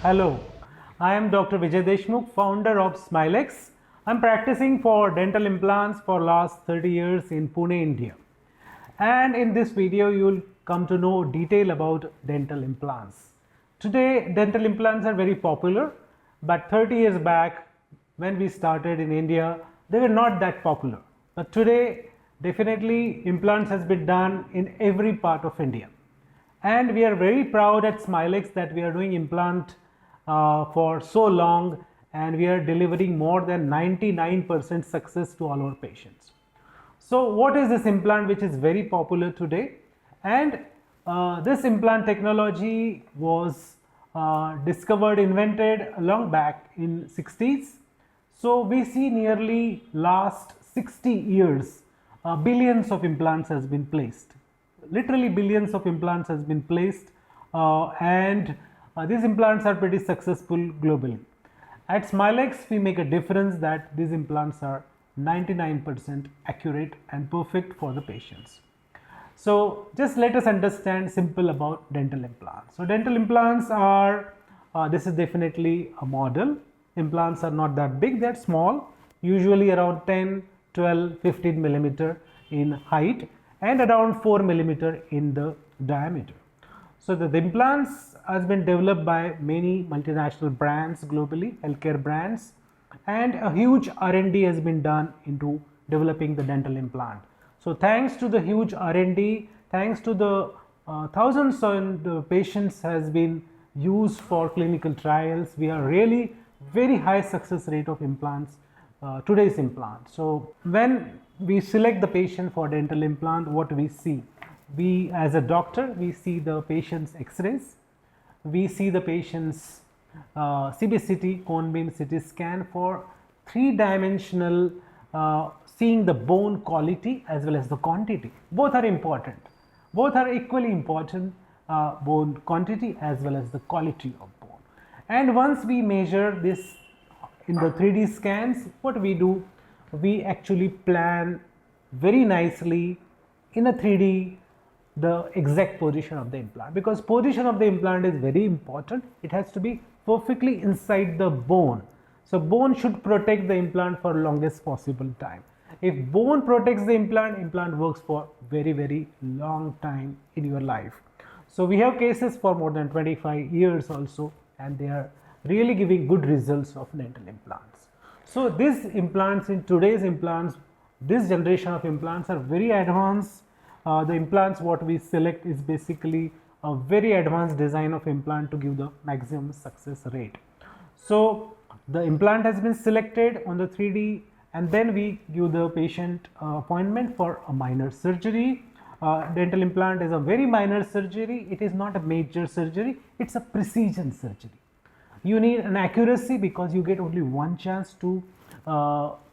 Hello, I am Dr. Vijay Deshmukh, founder of Smilex. I'm practicing for dental implants for last 30 years in Pune, India. And in this video, you'll come to know detail about dental implants. Today, dental implants are very popular, but 30 years back, when we started in India, they were not that popular. But today, definitely implants has been done in every part of India. And we are very proud at Smilex that we are doing implant for so long, and we are delivering more than 99% success to all our patients. So what is this implant which is very popular today? And this implant technology was discovered, invented long back in 60s. So we see nearly last 60 years, billions of implants has been placed. Literally billions of implants has been placed, and these implants are pretty successful globally. At Smilex, we make a difference that these implants are 99% accurate and perfect for the patients. So just let us understand simple about dental implants. So dental implants are, this is definitely a model. Implants are not that big, they're small, usually around 10, 12, 15 millimeter in height and around 4 millimeter in the diameter. So the implants has been developed by many multinational brands globally, healthcare brands, and a huge R&D has been done into developing the dental implant. So thanks to the huge R&D, thanks to the thousands of patients has been used for clinical trials, we are really very high success rate of implants, today's implant. So when we select the patient for dental implant, what we see? We as a doctor, we see the patient's x-rays, we see the patient's CBCT, cone beam CT scan for three-dimensional seeing the bone quality as well as the quantity. Both are important. Both are equally important, bone quantity as well as the quality of bone. And once we measure this in the 3D scans, what we do? We actually plan very nicely in a 3D the exact position of the implant, because position of the implant is very important. It has to be perfectly inside the bone. So bone should protect the implant for longest possible time. If bone protects the implant, implant works for very long time in your life. So we have cases for more than 25 years also, and they are really giving good results of dental implants. So these implants, in today's implants, this generation of implants are very advanced. The implants what we select is basically a very advanced design of implant to give the maximum success rate. So the implant has been selected on the 3D, and then we give the patient appointment for a minor surgery. Dental implant is a very minor surgery. It is not a major surgery, it's a precision surgery. You need an accuracy because you get only one chance to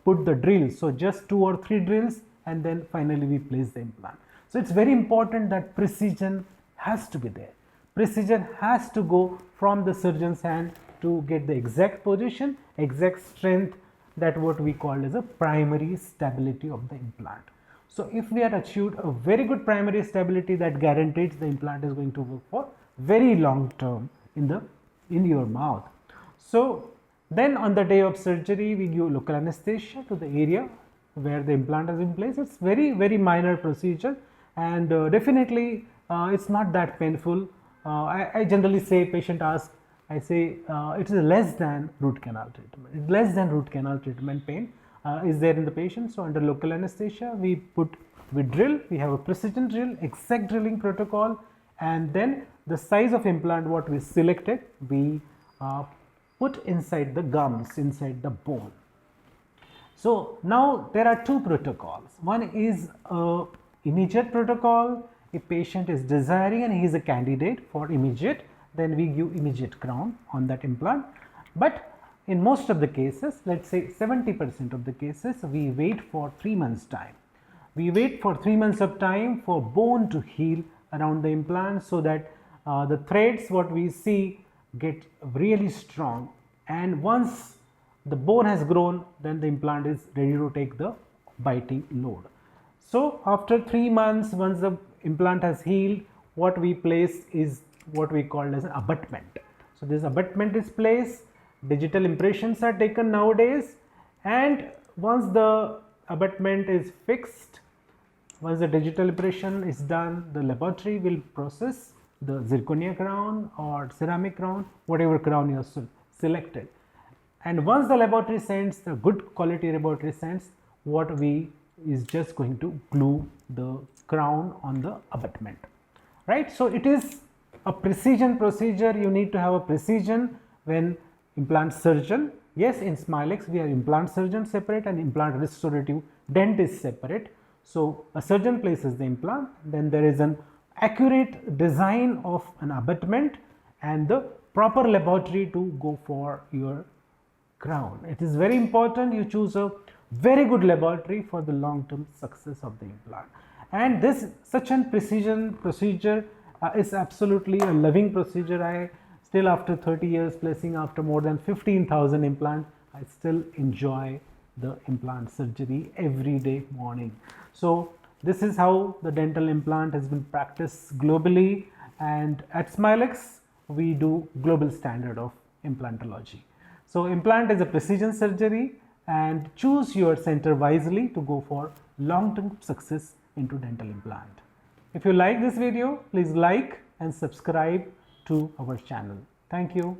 put the drills. So just 2 or 3 drills, and then finally we place the implant. So it's very important that precision has to be there. Precision has to go from the surgeon's hand to get the exact position, exact strength, that what we call as a primary stability of the implant. So if we have achieved a very good primary stability, that guarantees the implant is going to work for very long term in your mouth. So then on the day of surgery, we give local anesthesia to the area where the implant has been placed. It's very minor procedure, and definitely it's not that painful. I generally say, patient asks, I say it is less than root canal treatment. Less than root canal treatment pain is there in the patient. So under local anesthesia, we drill, we have a precision drill, exact drilling protocol, and then the size of implant what we selected, we put inside the gums, inside the bone. So now there are 2 protocols. One is immediate protocol. If patient is desiring and he is a candidate for immediate, then we give immediate crown on that implant. But in most of the cases, let's say 70% of the cases, we wait for 3 months time. We wait for 3 months of time for bone to heal around the implant, so that the threads what we see get really strong, and once the bone has grown, then the implant is ready to take the biting load. So after 3 months, once the implant has healed, what we place is what we call as an abutment. So this abutment is placed, digital impressions are taken nowadays, and once the abutment is fixed, once the digital impression is done, the laboratory will process the zirconia crown or ceramic crown, whatever crown you have selected. And once the laboratory sends, the good quality laboratory sends, what we is just going to glue the crown on the abutment, right? So it is a precision procedure. You need to have a precision when implant surgeon. Yes, in Smilex we have implant surgeon separate and implant restorative dentist separate. So a surgeon places the implant, then there is an accurate design of an abutment and the proper laboratory to go for your crown. It is very important you choose a very good laboratory for the long-term success of the implant. And this such an precision procedure is absolutely a loving procedure. I still, after 30 years placing after more than 15,000 implants, I still enjoy the implant surgery every day morning. So this is how the dental implant has been practiced globally, and at Smilex we do global standard of implantology. So implant is a precision surgery, and choose your center wisely to go for long-term success into dental implant. If you like this video, please like and subscribe to our channel. Thank you.